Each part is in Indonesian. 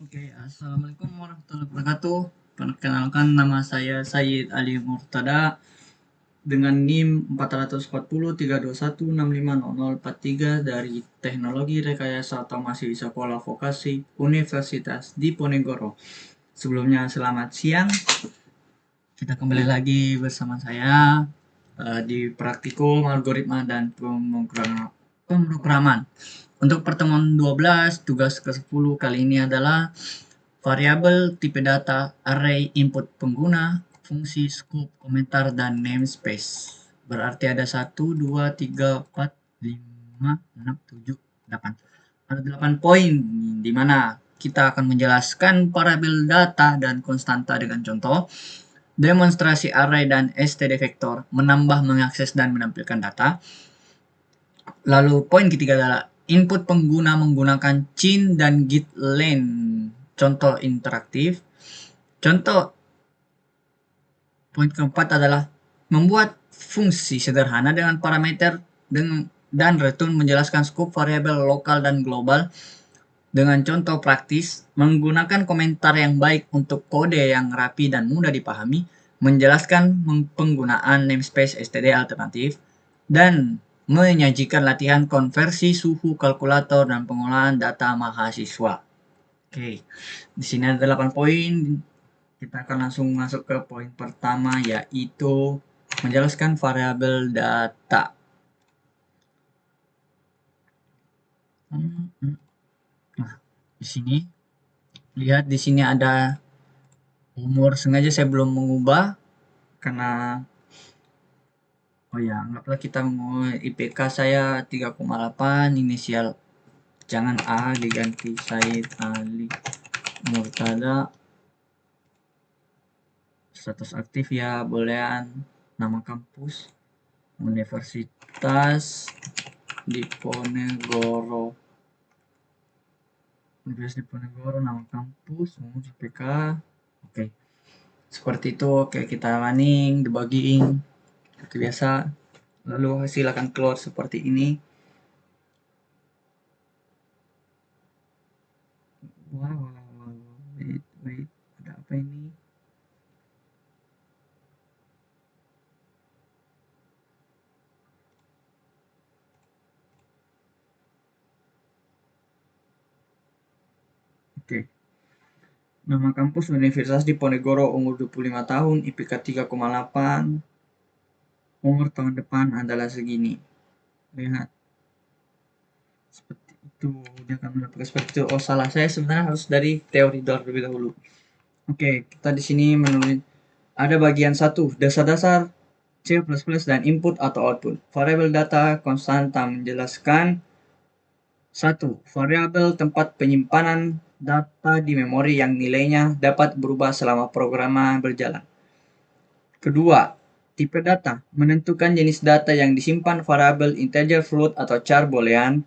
Assalamualaikum warahmatullahi wabarakatuh. Perkenalkan, nama saya Sayyid Ali Murtada dengan NIM 440.321.650043 dari Teknologi Rekayasa Otomasi Sekolah Vokasi Universitas Diponegoro. Sebelumnya selamat siang. Kita kembali lagi bersama saya di praktikum algoritma dan pemrograman. Untuk pertemuan 12, tugas ke-10 kali ini adalah variabel, tipe data, array, input pengguna, fungsi, scope, komentar, dan namespace. Berarti ada 1, 2, 3, 4, 5, 6, 7, 8. Ada 8 poin di mana kita akan menjelaskan variabel data dan konstanta dengan contoh, demonstrasi array dan std vektor, menambah, mengakses, dan menampilkan data. Lalu poin ketiga adalah input pengguna menggunakan cin dan gitlen, contoh interaktif. Contoh poin keempat adalah membuat fungsi sederhana dengan parameter dan return, menjelaskan skop variabel lokal dan global dengan contoh praktis, menggunakan komentar yang baik untuk kode yang rapi dan mudah dipahami, menjelaskan penggunaan namespace std alternatif, dan menyajikan latihan konversi suhu kalkulator dan pengolahan data mahasiswa. Oke, di sini ada 8 poin. Kita akan langsung masuk ke poin pertama, yaitu menjelaskan variabel data. Nah, di sini lihat, di sini ada umur. Sengaja saya belum mengubah karena anggaplah kita mau IPK saya 3,8, inisial jangan A, diganti Said Ali Murtada. Status aktif ya bolehan, nama kampus Universitas Diponegoro, nama kampus, umur IPK. Oke, seperti itu. Oke, kita running, debugging seperti biasa, lalu hasil akan keluar seperti ini. Wait, ada apa ini? Oke. Nama kampus Universitas Diponegoro, umur 25 tahun, IPK 3,8, umur tahun depan adalah segini. Lihat. Seperti itu, dia akan mendapatkan seperti itu. Oh, salah, saya sebenarnya harus dari teori terlebih dahulu. Oke, kita di sini menulis ada bagian 1, dasar-dasar C++ dan input atau output. Variabel data konstanta menjelaskan 1. Variabel tempat penyimpanan data di memori yang nilainya dapat berubah selama program berjalan. Kedua, tipe data menentukan jenis data yang disimpan, variabel, integer, float, atau char boolean.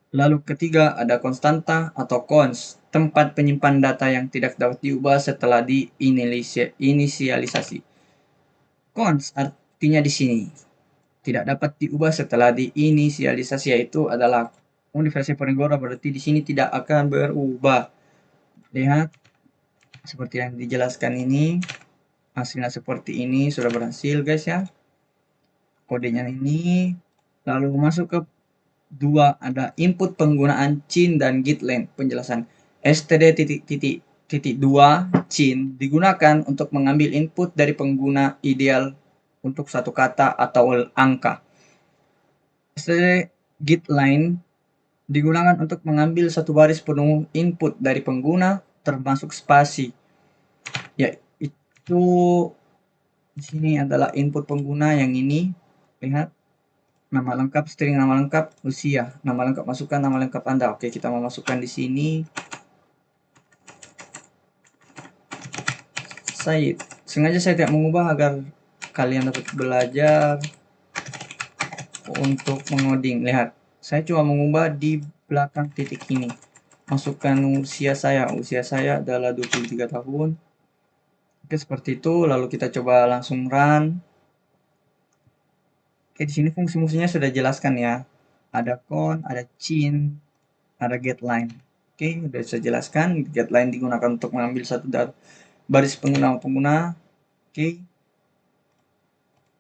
Lalu ketiga, ada konstanta atau cons, tempat penyimpan data yang tidak dapat diubah setelah diinisialisasi. Cons artinya di sini tidak dapat diubah setelah diinisialisasi, yaitu adalah Universitas Diponegoro, berarti di sini tidak akan berubah. Lihat seperti yang dijelaskan ini, hasilnya seperti ini, sudah berhasil guys ya. Kodenya ini. Lalu masuk ke 2, ada input penggunaan cin dan gitlen. Penjelasan std::2 cin digunakan untuk mengambil input dari pengguna ideal untuk satu kata atau angka. Std gitlen digunakan untuk mengambil satu baris penuh input dari pengguna termasuk spasi. Yaitu di sini adalah input pengguna yang ini. Lihat, nama lengkap, string nama lengkap, usia, nama lengkap, masukkan nama lengkap Anda. Oke, kita mau masukkan di sini Said. Sengaja saya tidak mengubah agar kalian dapat belajar untuk mengoding. Lihat, saya cuma mengubah di belakang titik ini. Masukkan usia saya adalah 23 tahun. Oke, seperti itu. Lalu kita coba langsung run. Oke, di sini fungsi-fungsinya sudah jelaskan ya. Ada con, ada cin, ada getLine. Oke, udah saya jelaskan. Get line digunakan untuk mengambil satu baris pengguna. Oke,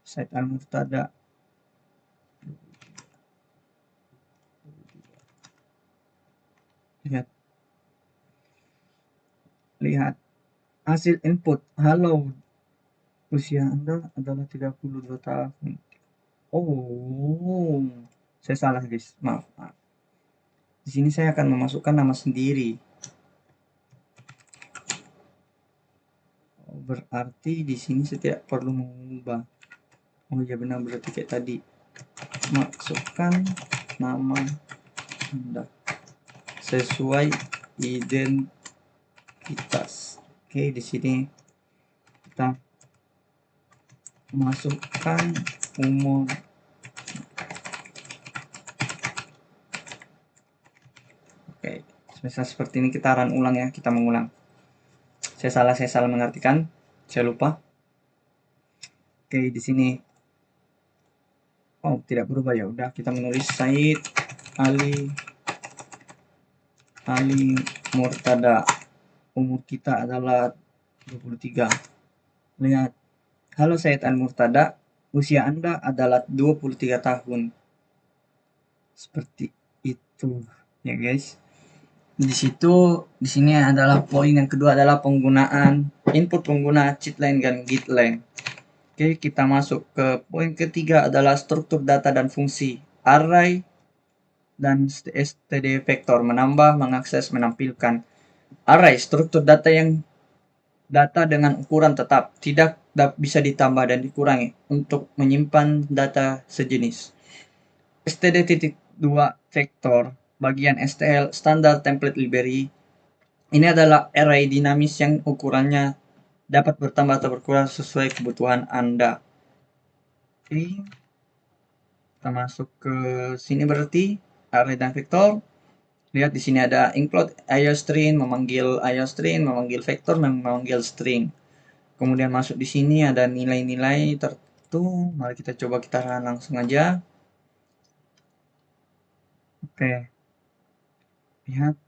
Said Al-Murtada. Lihat hasil input. Halo, usia Anda adalah 32 tahun. Oh, saya salah guys. Maaf. Di sini saya akan memasukkan nama sendiri. Berarti di sini saya tidak perlu mengubah. Oh iya benar, berarti kayak tadi. Masukkan nama Anda sesuai identitas. Oke, di sini kita masukkan umur. Oke, misal seperti ini kita run ulang ya, kita mengulang. Saya salah mengartikan, saya lupa. Oke, di sini tidak berubah, ya udah kita menulis Said Ali Murtada. Umur kita adalah 23. Lihat. Halo Said Al-Murtada, usia Anda adalah 23 tahun. Seperti itu ya guys. Di sini adalah poin yang kedua adalah penggunaan input pengguna cheat line dan get line. Oke, kita masuk ke poin ketiga adalah struktur data dan fungsi array dan std vektor, menambah, mengakses, menampilkan. Array, struktur data dengan ukuran tetap, tidak bisa ditambah dan dikurangi untuk menyimpan data sejenis. std.2 vektor, bagian STL, standar template library. Ini adalah array dinamis yang ukurannya dapat bertambah atau berkurang sesuai kebutuhan Anda. Oke, kita masuk ke sini berarti array dan vektor. Lihat di sini ada include IOString, memanggil IOString, memanggil vektor, memanggil string. Kemudian masuk di sini ada nilai-nilai tertentu. Mari kita coba kita langsung aja. Oke. Lihat.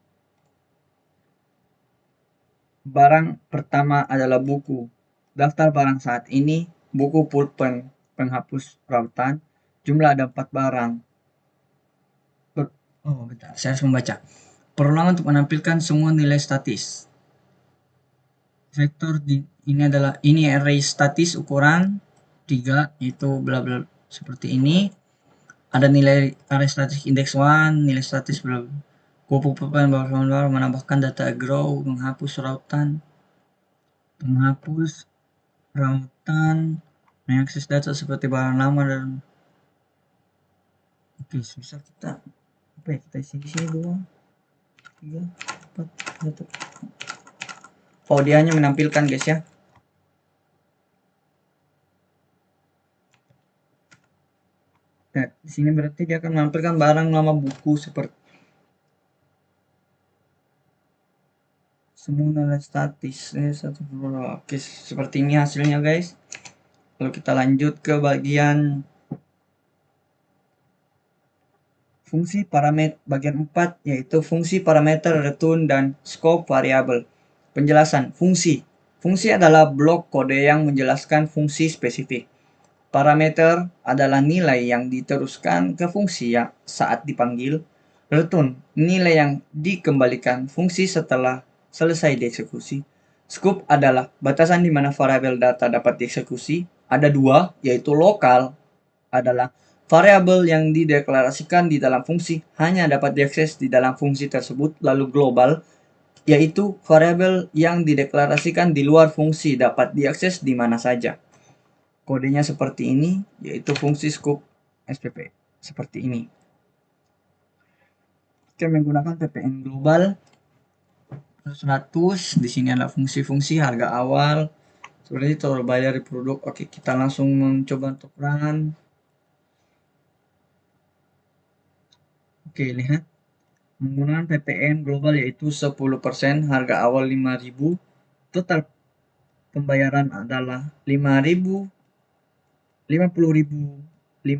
Barang pertama adalah buku. Daftar barang saat ini, buku pulpen, penghapus rautan. Jumlah ada 4 barang. Bentar, saya harus membaca. Perulangan untuk menampilkan semua nilai statis. Vektor ini array statis ukuran 3, itu bla bla seperti ini. Ada nilai array statis index 1, nilai statis bla bla. Pulpen baru menambahkan data grow, menghapus rautan, mengakses data seperti barang lama dan oke, bisa kita isi di sini 2, 3, 4, 1. Dia hanya menampilkan guys ya. Nah, di sini berarti dia akan menampilkan barang lama buku seperti semua nilai statis. Oke, seperti ini hasilnya guys. Lalu kita lanjut ke bagian fungsi parameter bagian 4, yaitu fungsi parameter, return, dan scope variabel. Penjelasan fungsi. Fungsi adalah blok kode yang menjelaskan fungsi spesifik. Parameter adalah nilai yang diteruskan ke fungsi yang saat dipanggil. Return, nilai yang dikembalikan fungsi setelah selesai dieksekusi. Scope adalah batasan di mana variabel data dapat dieksekusi. Ada 2, yaitu lokal adalah variabel yang dideklarasikan di dalam fungsi hanya dapat diakses di dalam fungsi tersebut. Lalu global, yaitu variabel yang dideklarasikan di luar fungsi dapat diakses di mana saja. Kodenya seperti ini, yaitu fungsi scope SPP seperti ini. Oke, menggunakan ppn global 100. Di sini ada fungsi-fungsi harga awal, seperti total bayar di produk. Oke, kita langsung mencoba untuk run. Oke, lihat. Menggunakan ppn global yaitu 10%, harga awal 5.000, total pembayaran adalah 5.000, 55.000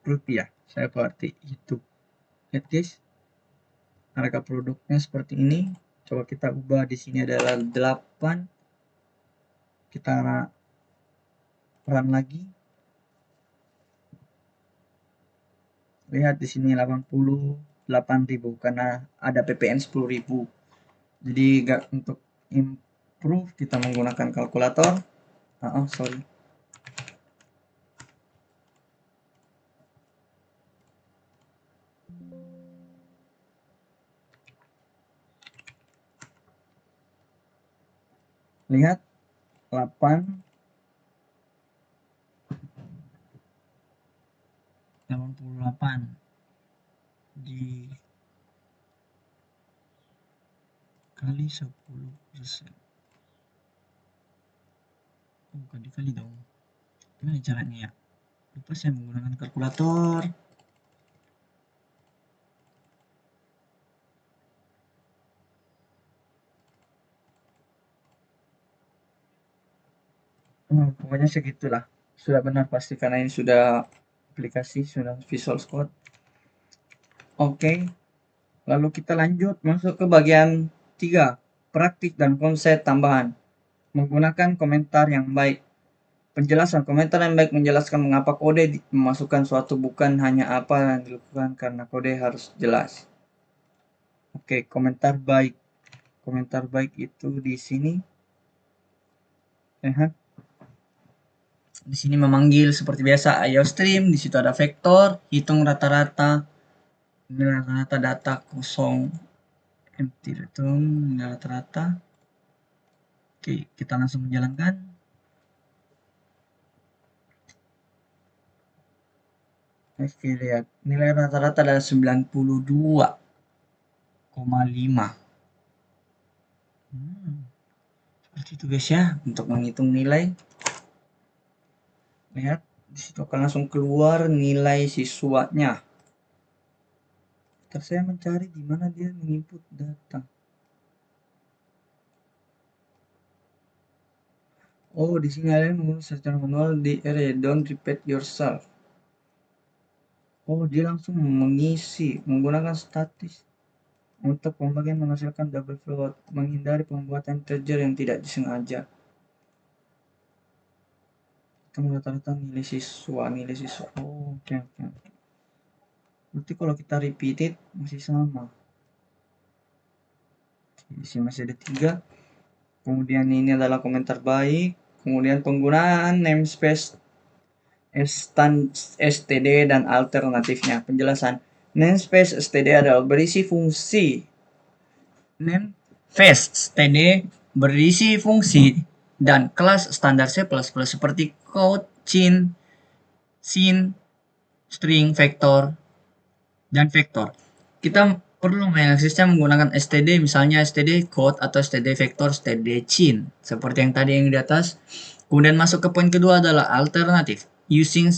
rupiah. Saya berarti itu. Lihat guys. Harga produknya seperti ini. Coba kita ubah, di sini adalah 8. Kita run lagi. Lihat di sini 88.000 karena ada PPN 10.000. Jadi untuk improve kita menggunakan kalkulator. Sorry. Lihat 88 dikali 10%. Bukan dikali dong. Gimana caranya ya? Lupa saya menggunakan kalkulator. Pokoknya segitulah. Sudah benar pasti karena ini sudah aplikasi, sudah Visual Code. Oke. Lalu kita lanjut masuk ke bagian 3, praktik dan konsep tambahan. Menggunakan komentar yang baik. Penjelasan komentar yang baik menjelaskan mengapa kode memasukkan suatu, bukan hanya apa yang dilakukan, karena kode harus jelas. Oke, komentar baik. Komentar baik itu di sini. Lihat. Di sini memanggil seperti biasa IOStream, di situ ada vektor, hitung rata-rata, nilai rata-rata data kosong, empty return, nilai rata-rata. Oke, kita langsung menjalankan. Oke, lihat nilai rata-rata adalah 92,5. Seperti itu guys ya, untuk menghitung nilai. Lihat, di situ akan langsung keluar nilai siswanya. Ntar saya mencari di mana dia menginput data. Oh, di sini kalian mengurus secara manual di area don't repeat yourself. Oh, dia langsung mengisi menggunakan statis untuk pembagian menghasilkan double float, menghindari pembuatan integer yang tidak disengaja. Kita rata-rata nilai siswa. Oh, oke. Berarti kalau kita repeated masih sama. Di sini masih ada 3. Kemudian ini adalah komentar baik. Kemudian penggunaan namespace std dan alternatifnya. Penjelasan namespace std adalah berisi fungsi. Namespace std berisi fungsi dan kelas standar C++ seperti quote, scene, string, vektor, dan vektor. Kita perlu mengaksesnya menggunakan std, misalnya std quote atau std vektor, std scene, seperti yang tadi yang di atas. Kemudian masuk ke poin kedua adalah alternatif, using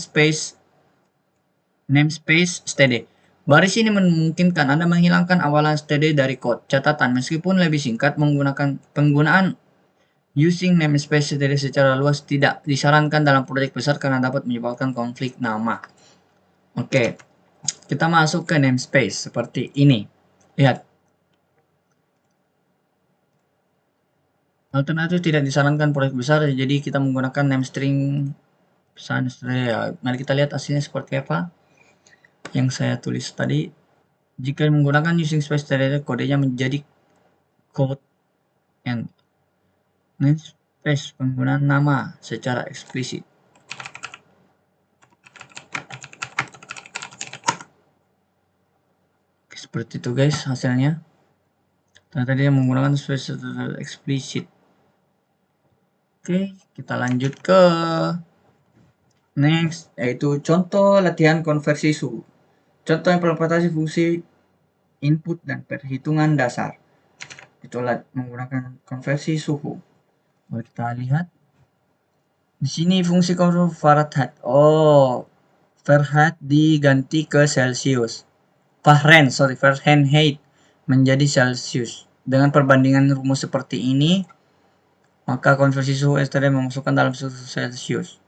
namespace std. Baris ini memungkinkan Anda menghilangkan awalan std dari code. Catatan, meskipun lebih singkat, penggunaan using namespace std secara luas tidak disarankan dalam proyek besar karena dapat menyebabkan konflik nama. Oke, kita masuk ke namespace seperti ini. Lihat. Alternatif tidak disarankan proyek besar, jadi kita menggunakan name string ya. Mari kita lihat hasilnya seperti apa yang saya tulis tadi. Jika menggunakan using space std, kodenya menjadi code and namespace penggunaan nama secara eksplisit. Seperti itu guys hasilnya. Tadi yang menggunakan space secara eksplisit. Oke, kita lanjut ke next, yaitu contoh latihan konversi suhu. Contoh implementasi fungsi input dan perhitungan dasar. Itulah menggunakan konversi suhu. Mari kita lihat. Di sini fungsi konversi Fahrenheit. Oh, Fahrenheit diganti ke Celsius. Fahrenheit menjadi Celsius. Dengan perbandingan rumus seperti ini, maka konversi suhu std memasukkan dalam suhu Celsius.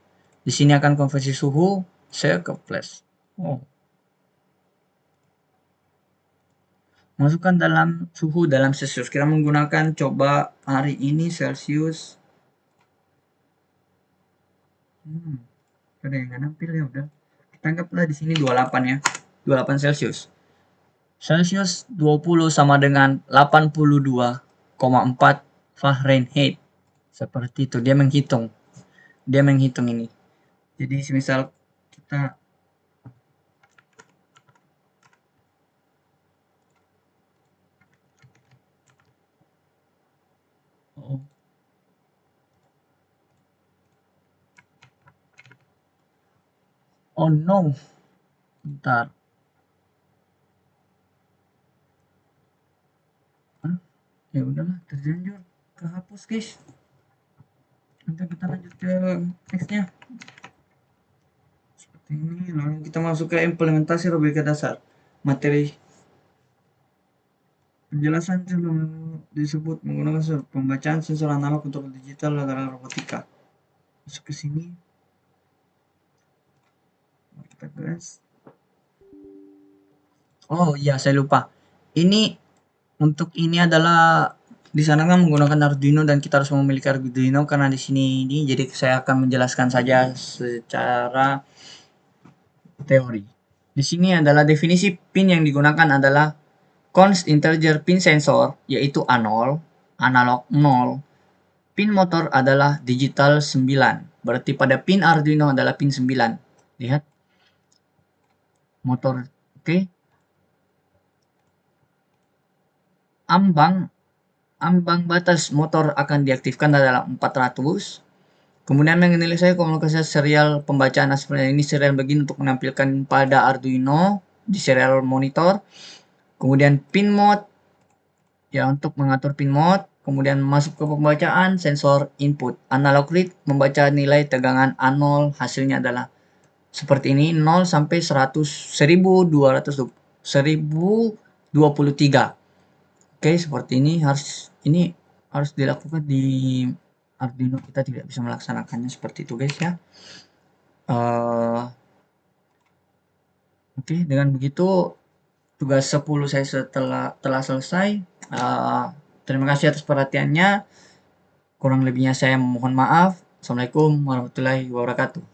Di sini akan konversi suhu saya ke flash. Oh. Masukkan dalam suhu dalam Celsius. Kita menggunakan coba hari ini Celsius. Ada yang nggak nampil ya udah. Kita anggaplah di sini 28 ya. 28 Celsius. Celsius 20 sama dengan 82,4 Fahrenheit. Seperti itu. Dia menghitung. Ini. Jadi semisal kita oh no. Bentar. Ya udahlah, terlanjur kehapus guys. Nanti kita lanjut ke nextnya. Seperti ini. Lalu kita masuk ke implementasi robika dasar. Materi penjelasan sebelum disebut menggunakan pembacaan sensor analog untuk digital adalah robotika. Masuk ke sini. Kita gas. Oh iya, saya lupa. Ini untuk ini adalah di sana kan menggunakan Arduino dan kita harus memiliki Arduino karena di sini ini jadi saya akan menjelaskan saja secara teori. Di sini adalah definisi pin yang digunakan adalah const integer pin sensor yaitu A0, analog 0. Pin motor adalah digital 9. Berarti pada pin Arduino adalah pin 9. Lihat. Motor, oke. Ambang batas motor akan diaktifkan adalah 400. Kemudian mengenai komunikasi serial pembacaan seperti ini serial begini untuk menampilkan pada Arduino di serial monitor. Kemudian pin mode ya untuk mengatur pin mode. Kemudian masuk ke pembacaan sensor input. Analog read membaca nilai tegangan A0 hasilnya adalah seperti ini 0 sampai 100 1023. Oke, seperti ini harus dilakukan di Arduino, kita tidak bisa melaksanakannya seperti itu guys ya. Oke, dengan begitu tugas 10 saya telah selesai. Terima kasih atas perhatiannya. Kurang lebihnya saya mohon maaf. Assalamualaikum warahmatullahi wabarakatuh.